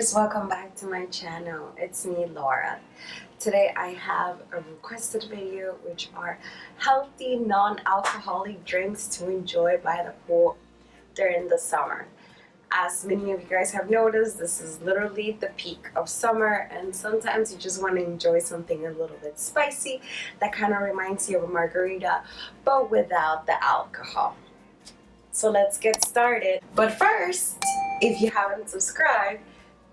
viewers, welcome back to my channel. It's me, Laura. Today I have a requested video which are healthy non-alcoholic drinks to enjoy by the pool during the summer. As many of you guys have noticed, this is literally the peak of summer, and sometimes you just want to enjoy something a little bit spicy that kind of reminds you of a margarita but without the alcohol. So let's get started. But first, if you haven't subscribed,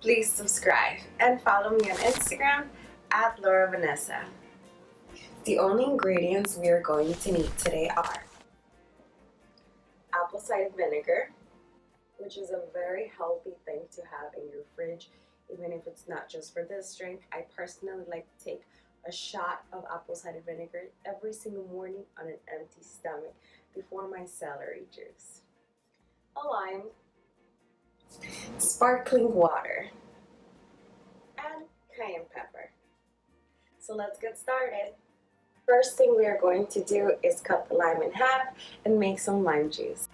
please subscribe and follow me on Instagram at Laura Vanessa. The only ingredients we are going to need today are apple cider vinegar, which is a very healthy thing to have in your fridge, even if it's not just for this drink. I personally like to take a shot of apple cider vinegar every single morning on an empty stomach before my celery juice, a lime, sparkling water, and cayenne pepper. So let's get started. First thing we are going to do is cut the lime in half and make some lime juice.